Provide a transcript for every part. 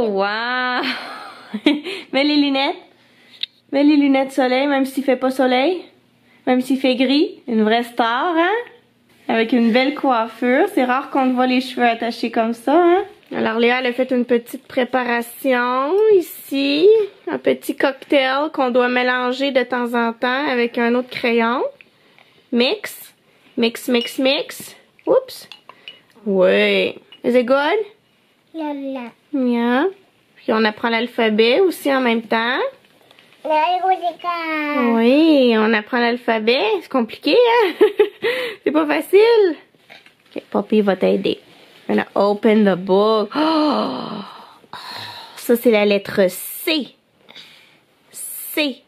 Oh, wow! Mets les lunettes. Mets les lunettes soleil, même s'il fait pas soleil. Même s'il fait gris. Une vraie star, hein? Avec une belle coiffure. C'est rare qu'on te voit les cheveux attachés comme ça, hein? Alors Léa, elle a fait une petite préparation ici. Un petit cocktail qu'on doit mélanger de temps en temps avec un autre crayon. Mix. Mix, mix, mix. Oups. Oui. Is it good? Yeah. Yeah. Puis on apprend l'alphabet aussi en même temps. Oui, on apprend l'alphabet. C'est compliqué, hein? C'est pas facile. Ok, Poppy va t'aider. I'm gonna open the book. Oh! Ça, c'est la lettre C. C.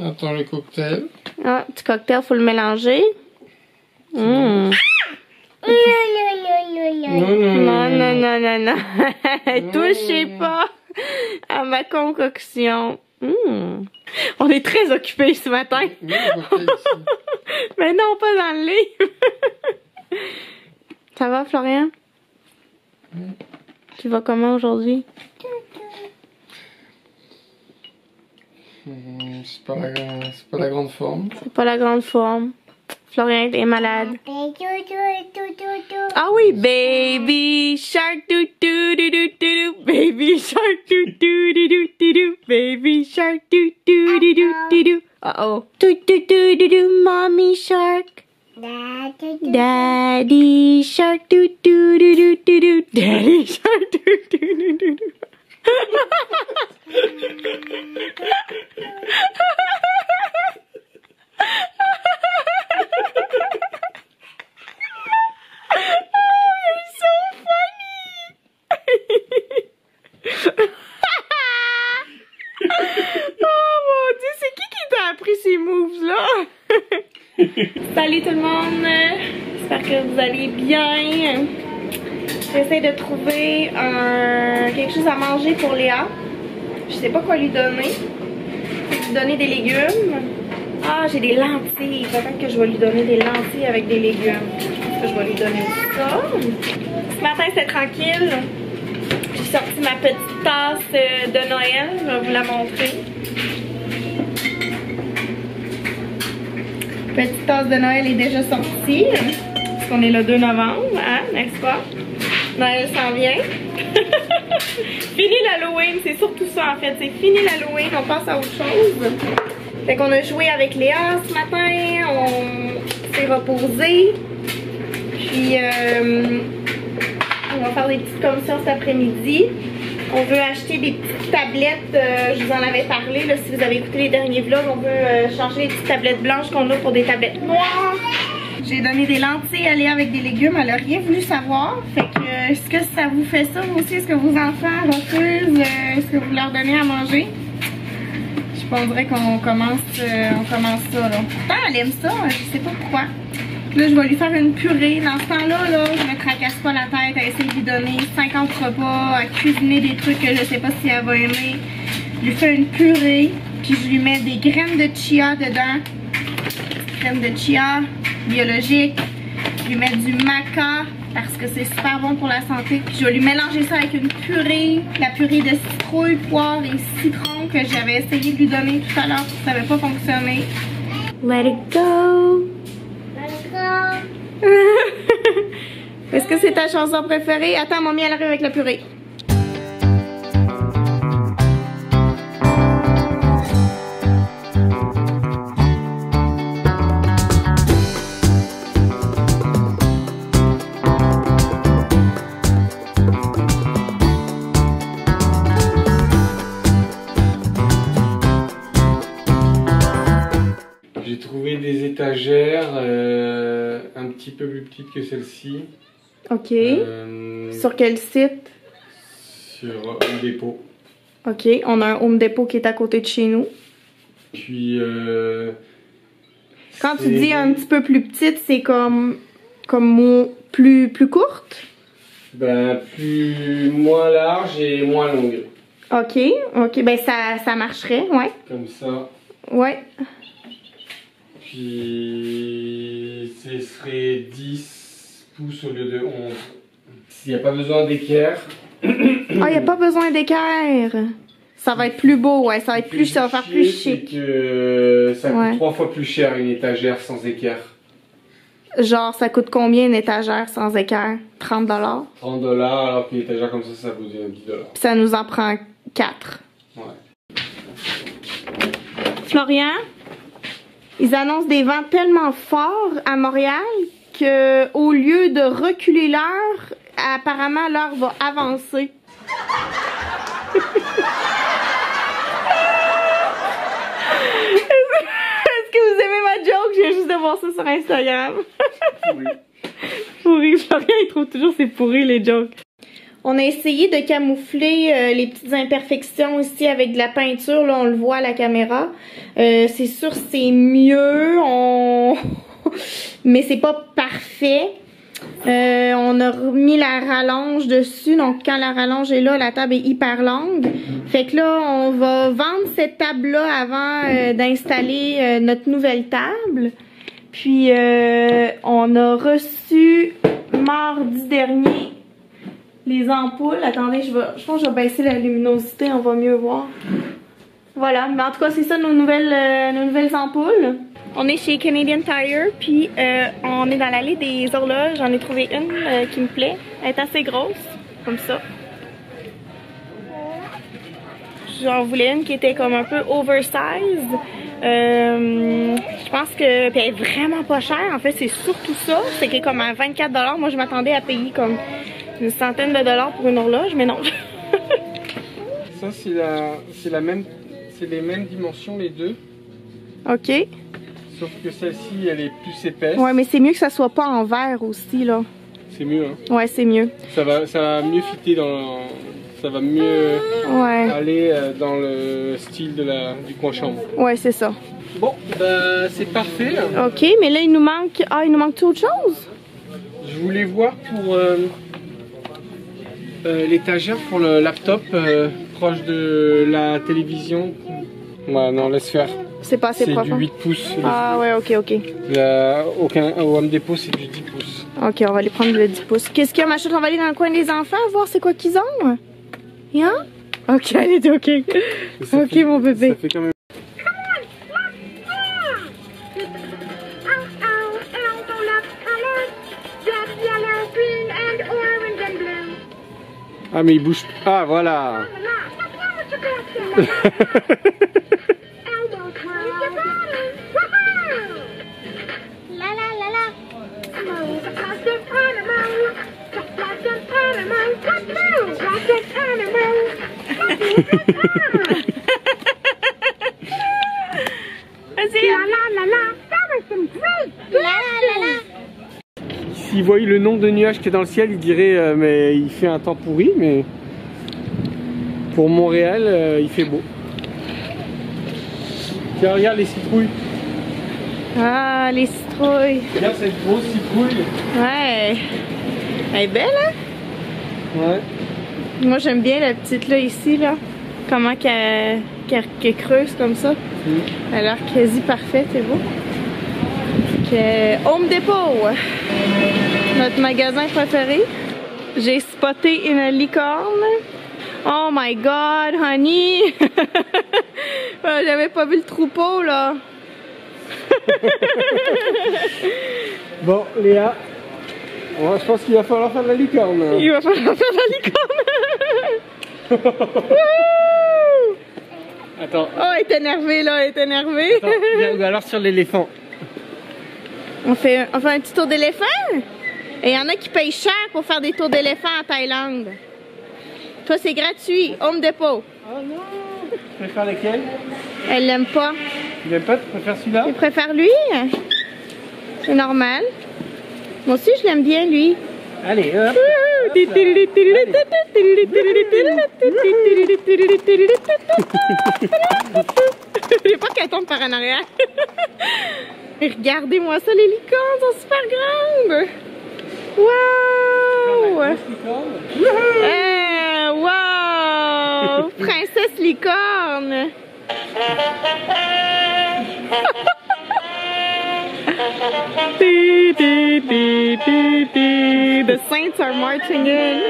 Attends le cocktail. Ah, petit cocktail, faut le mélanger. Mm. Non. Touchez pas à ma concoction. On est très occupés ce matin. Mais non, pas dans le livre. Ça va, Florian? Tu vas comment aujourd'hui? C'est pas la grande forme. C'est pas la grande forme. Florian est malade. Ah oui, baby shark doo doo doo doo doo, baby shark doo doo doo doo doo, baby shark doo doo doo doo doo. Uh-oh. Doo doo doo doo doo, mommy shark. Daddy shark doo doo doo doo doo doo, daddy shark doo doo doo doo doo. Salut tout le monde, j'espère que vous allez bien. J'essaie de trouver quelque chose à manger pour Léa. Je sais pas quoi lui donner. Je vais lui donner des légumes. Ah, j'ai des lentilles. Peut-être que je vais lui donner des lentilles avec des légumes. Je pense que je vais lui donner ça. Ce matin, c'était tranquille. J'ai sorti ma petite tasse de Noël. Je vais vous la montrer. Petite tasse de Noël est déjà sortie. Parce qu'on est le 2 novembre, hein, n'est-ce pas? Noël s'en vient. Fini l'Halloween, c'est surtout ça en fait. C'est fini l'Halloween, on passe à autre chose. Fait qu'on a joué avec Léa ce matin. On s'est reposé. Puis on va faire des petites commissions cet après-midi. On veut acheter des petites tablettes, je vous en avais parlé, là, si vous avez écouté les derniers vlogs, on veut changer les petites tablettes blanches qu'on a pour des tablettes noires. J'ai donné des lentilles à Léa avec des légumes, elle n'a rien voulu savoir. Fait que, est-ce que ça vous fait ça vous aussi? Est-ce que vos enfants refusent? Est-ce que vous leur donnez à manger? Je penserais qu'on commence ça, là. Pourtant, elle aime ça, je sais pas pourquoi. Là, je vais lui faire une purée. Dans ce temps-là, je me tracasse pas la tête à essayer de lui donner 50 repas, à cuisiner des trucs que je sais pas si elle va aimer. Je lui fais une purée, puis je lui mets des graines de chia dedans. Graines de chia biologiques. Je lui mets du maca parce que c'est super bon pour la santé. Puis je vais lui mélanger ça avec une purée, la purée de citrouille, poire et citron que j'avais essayé de lui donner tout à l'heure, ça n'avait pas fonctionné. Let it go! Est-ce que c'est ta chanson préférée? Attends, mamie, elle arrive avec la purée. J'ai trouvé des étagères un petit peu plus petites que celle-ci. Ok. Sur quel site? Sur Home Depot. Ok, on a un Home Depot qui est à côté de chez nous. Puis quand tu dis un petit peu plus petite, c'est comme plus courte? Ben moins large et moins longue. Ok, ben ça marcherait, ouais. Comme ça. Ouais. Puis ce serait 10 pouces au lieu de 11. S'il n'y a pas besoin d'équerre, Ah, il n'y a pas besoin d'équerre. Ça va être plus beau, ouais. Ça va être plus, ça va faire plus chic. Que, ça coûte 3 fois plus cher une étagère sans équerre. Genre, ça coûte combien une étagère sans équerre? 30 $? 30 $, alors qu'une étagère comme ça vaut 10 $. Puis ça nous en prend 4. Ouais. Florian, ils annoncent des vents tellement forts à Montréal que au lieu de reculer l'heure, apparemment l'heure va avancer. Est-ce que vous aimez ma joke? Je viens juste de voir ça sur Instagram. Oui. Pourri, Florian il trouve toujours c'est pourri les jokes. On a essayé de camoufler les petites imperfections ici avec de la peinture, là on le voit à la caméra. C'est sûr c'est mieux, mais c'est pas parfait. On a remis la rallonge dessus, donc quand la rallonge est là, la table est hyper longue. Fait que là, on va vendre cette table-là avant d'installer notre nouvelle table. Puis on a reçu mardi dernier les ampoules. Attendez, je pense que je vais baisser la luminosité, on va mieux voir. Voilà, mais en tout cas, c'est ça nos nouvelles ampoules. On est chez Canadian Tire, puis on est dans l'allée des horloges. J'en ai trouvé une qui me plaît. Elle est assez grosse, comme ça. J'en voulais une qui était comme un peu oversized. Je pense que puis elle est vraiment pas chère. En fait, c'est surtout ça. C'est qu'elle est comme à 24 $. Moi, je m'attendais à payer comme une centaine de dollars pour une horloge, mais non. Ça, c'est les mêmes dimensions les deux. Ok. Sauf que celle-ci, elle est plus épaisse. Ouais, mais c'est mieux que ça soit pas en verre aussi, là. C'est mieux, hein. Ouais, c'est mieux. Ça va mieux fitter ça va mieux aller dans le style du coin chambre. Ouais, c'est ça. Bon, bah c'est parfait. Ok, mais là, il nous manque autre chose? Je voulais voir pour l'étagère pour le laptop proche de la télévision. Ouais, non, laisse faire. C'est pas assez profond. C'est du 8 pouces. Ah ouais, ok. Au Home Depot, c'est du 10 pouces. Ok, on va aller prendre le 10 pouces. Qu'est-ce qu'il y a, ma chute? On va aller dans le coin des enfants, voir c'est quoi qu'ils ont. Hein? Ok, elle est ok. Ok, mon bébé. Ça fait quand même... Ah, mais il bouge. Ah, voilà. S'il voyait le nombre de nuages qu'il y a dans le ciel, il dirait mais il fait un temps pourri, mais pour Montréal, il fait beau. Tiens, regarde les citrouilles. Ah, les citrouilles. Regarde cette grosse citrouille. Ouais. Elle est belle, hein? Ouais. Moi, j'aime bien la petite là, ici, là. Comment qu'elle creuse comme ça. Elle a l'air quasi parfaite, c'est beau. Home Depot, notre magasin préféré. J'ai spoté une licorne. Oh my god, honey! J'avais pas vu le troupeau, là. Bon, Léa, je pense qu'il va falloir faire de la licorne. Il va falloir faire de la licorne. Attends. Oh, elle est énervée, là, elle est énervée. Attends, alors sur l'éléphant. On fait un petit tour d'éléphant? Et il y en a qui payent cher pour faire des tours d'éléphant en Thaïlande. Toi, c'est gratuit. Home Depot. Oh non! Tu préfères lequel? Elle l'aime pas. Tu l'aimes pas? Tu préfères celui-là? Tu préfères lui? C'est normal. Moi aussi, je l'aime bien, lui. Allez, hop! J'ai pas qu'elle tombe par en arrière. Regardez-moi ça, les licornes sont super grandes. Wow! Wow! Princesse licorne! Okay, the Saints are marching in.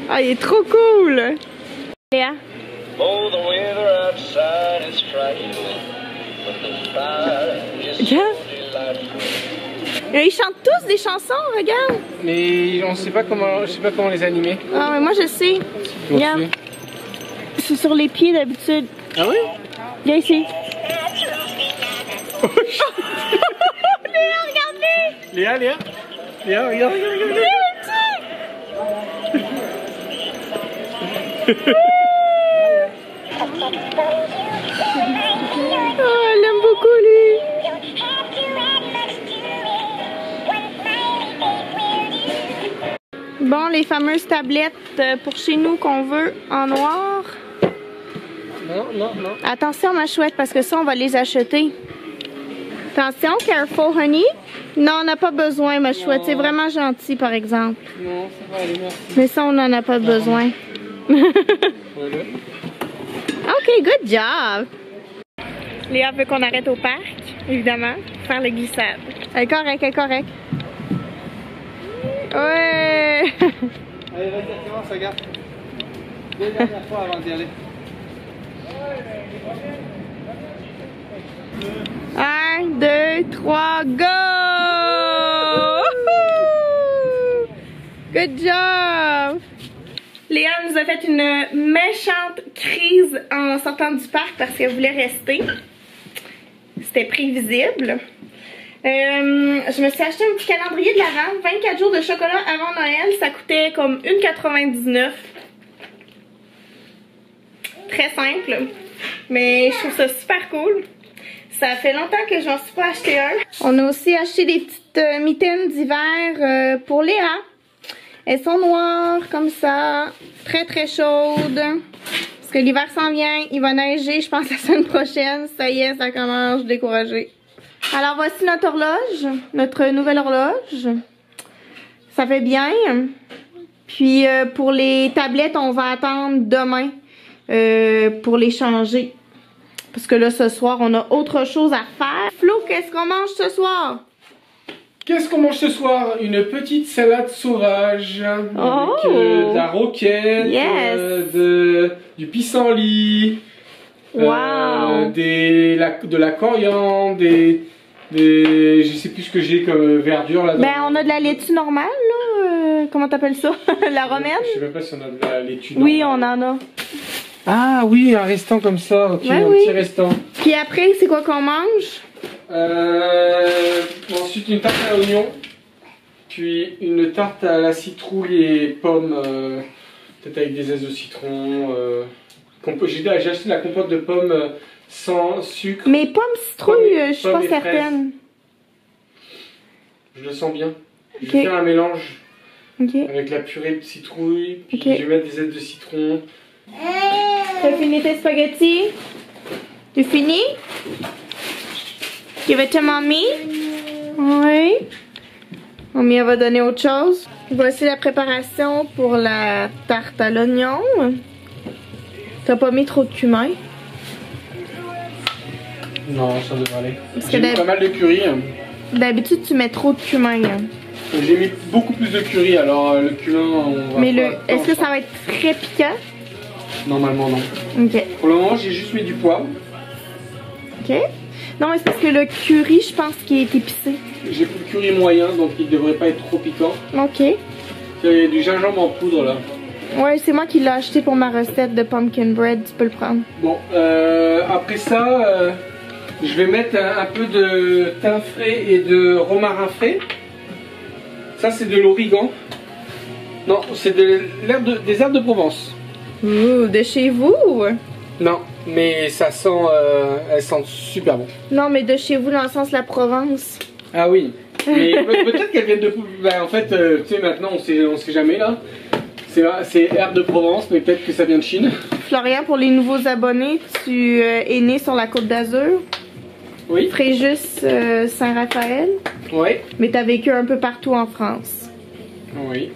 Ah, il est trop cool! Léa? Oh, the weather outside is frightful, but the fire is so delightful. Ils chantent tous des chansons, regarde! Mais on sait pas comment, je sais pas comment les animer. Ah, mais moi je sais. Regarde. C'est sur les pieds d'habitude. Ah oui? Viens ici. Léa, regarde-les! Léa, Léa? Léa, regarde, regarde, regarde. Oh, elle aime beaucoup lui. Bon, les fameuses tablettes pour chez nous qu'on veut en noir. Non, non, non. Attention ma chouette parce que ça on va les acheter. Attention, careful honey. Non, on n'a pas besoin ma chouette, c'est vraiment gentil par exemple. Non, ça va aller, merci. Mais ça on n'en a pas besoin. Voilà. Ok, good job. Léa veut qu'on arrête au parc, évidemment, pour faire le glissade. Elle est correcte, elle est correcte. Ouais! Allez, vas-y, commence, regarde. Deux dernières fois avant d'y aller. 1, 2, 3, go! Good job! Léa nous a fait une méchante crise en sortant du parc parce qu'elle voulait rester. C'était prévisible. Je me suis acheté un petit calendrier de l'Avent, 24 jours de chocolat avant Noël, ça coûtait comme 1,99 $. Très simple, mais je trouve ça super cool. Ça fait longtemps que je n'en suis pas acheté un. On a aussi acheté des petites mitaines d'hiver pour Léa. Elles sont noires comme ça, très très chaudes. Parce que l'hiver s'en vient, il va neiger, je pense la semaine prochaine. Ça y est, ça commence, je suis découragée. Alors voici notre horloge, notre nouvelle horloge. Ça fait bien. Puis pour les tablettes, on va attendre demain pour les changer. Parce que là, ce soir, on a autre chose à faire. Flo, qu'est-ce qu'on mange ce soir? Qu'est-ce qu'on mange ce soir? Une petite salade sauvage avec de la roquette, yes. Du pissenlit, Wow. de la coriandre, je sais plus ce que j'ai comme verdure là-dedans. Ben, on a de la laitue normale, là. Comment t'appelles ça? La romaine? Je sais même pas si on a de la laitue normale. Oui, on en a. Ah oui, un restant comme ça, ok, Ouais, un petit restant. Puis après, c'est quoi qu'on mange? Ensuite une tarte à l'oignon, puis une tarte à la citrouille et pommes, peut-être avec des zestes de citron. J'ai acheté de la compote de pommes sans sucre. Mais pommes citrouille, je suis pas pommes et certaine. Je le sens bien. Je Ok. vais faire un mélange Ok. avec la purée de citrouille, puis Ok. je vais mettre des zestes de citron. T'as fini tes spaghettis? Tu fini? Give it to mommy? Oui. Mommy, elle va donner autre chose. Voici la préparation pour la tarte à l'oignon. T'as pas mis trop de cumin? Non, ça devrait aller. Parce J'ai que mis pas mal de curry. D'habitude, tu mets trop de cumin. Hein. J'ai mis beaucoup plus de curry, alors le cumin, on va Mais pas- est-ce que ça va être très piquant? Normalement, non. Ok. Pour le moment, j'ai juste mis du poivre. Ok. Non, mais c'est parce que le curry, je pense qu'il est épicé. J'ai pris le curry moyen, donc il devrait pas être trop piquant. Ok. Il y a du gingembre en poudre là. Ouais, c'est moi qui l'ai acheté pour ma recette de pumpkin bread. Tu peux le prendre. Bon, après ça, je vais mettre un peu de thym frais et de romarin frais. Ça, c'est de l'origan. Non, c'est des herbes de Provence. Ouh, de chez vous? Non, mais ça sent, elles sentent super bon. Non, mais de chez vous, dans le sens de la Provence. Ah oui, mais peut-être qu'elles viennent de... Bah, en fait, tu sais, maintenant, on sait jamais là. C'est herbes de Provence, mais peut-être que ça vient de Chine. Florian, pour les nouveaux abonnés, tu es né sur la Côte d'Azur. Oui. Fréjus, Saint-Raphaël. Oui. Mais t'as vécu un peu partout en France. Oui.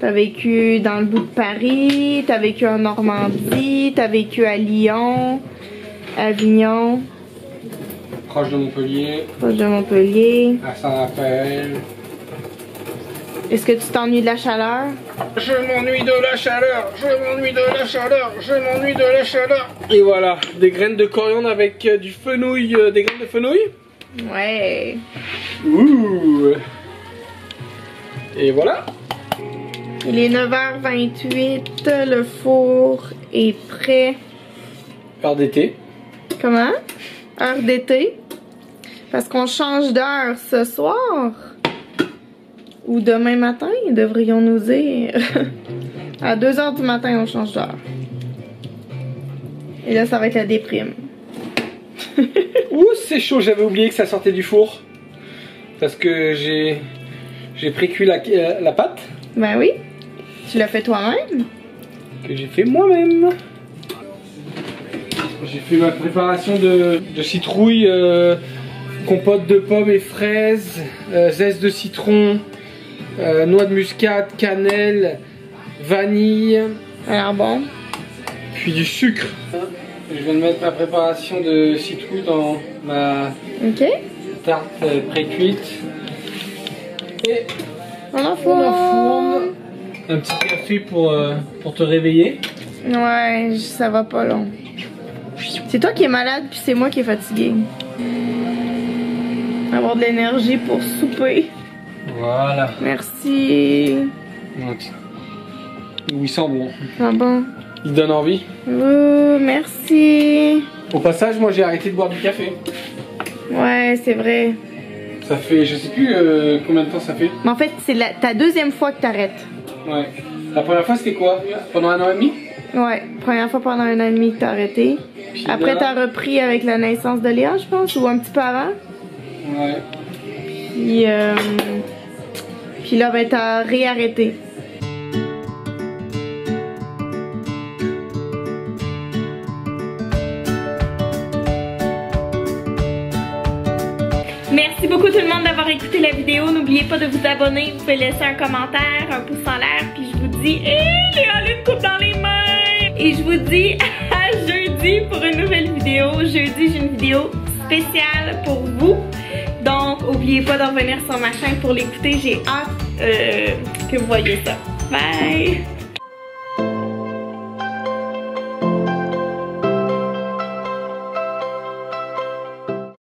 T'as vécu dans le bout de Paris, t'as vécu en Normandie, t'as vécu à Lyon, Avignon. Proche de Montpellier. Proche de Montpellier. À Saint-Raphaël. Est-ce que tu t'ennuies de la chaleur? Je m'ennuie de la chaleur, je m'ennuie de la chaleur, je m'ennuie de la chaleur. Et voilà, des graines de coriandre avec du fenouil, des graines de fenouil. Ouais. Ouh. Et voilà. Il est 9h28, le four est prêt. Heure d'été. Comment? Heure d'été. Parce qu'on change d'heure ce soir. Ou demain matin, devrions-nous dire. À 2h du matin, on change d'heure. Et là, ça va être la déprime. Ouh, c'est chaud, j'avais oublié que ça sortait du four. Parce que j'ai pré-cuit la pâte. Ben oui. Tu l'as fait toi-même? Que j'ai fait moi-même. J'ai fait ma préparation de citrouille, compote de pommes et fraises, zeste de citron, noix de muscade, cannelle, vanille. Alors bon. Puis du sucre. Je viens de mettre ma préparation de citrouille dans ma tarte pré-cuite. Et on enfourne. Un petit café pour te réveiller. Ouais, ça va pas long. C'est toi qui es malade, puis c'est moi qui est fatiguée. Avoir de l'énergie pour souper. Voilà. Merci. Il sent bon. Ah bon? Il donne envie. Merci. Au passage, moi j'ai arrêté de boire du café. Ouais, c'est vrai. Ça fait, je sais plus combien de temps ça fait. Mais en fait, c'est ta deuxième fois que t'arrêtes. Ouais. La première fois c'était quoi? Pendant 1 an et demi? Ouais, première fois pendant 1 an et demi que t'as arrêté. Puis après t'as repris avec la naissance de Léa, je pense, ou un petit peu avant. Ouais. Puis là, ben t'as réarrêté. Merci beaucoup tout le monde d'avoir écouté la vidéo. N'oubliez pas de vous abonner, vous pouvez laisser un commentaire, un pouce en l'air, puis je vous dis Léa a une coupe dans les mains! Et je vous dis à jeudi pour une nouvelle vidéo. Jeudi, j'ai une vidéo spéciale pour vous. Donc, n'oubliez pas de revenir sur ma chaîne pour l'écouter. J'ai hâte que vous voyez ça. Bye!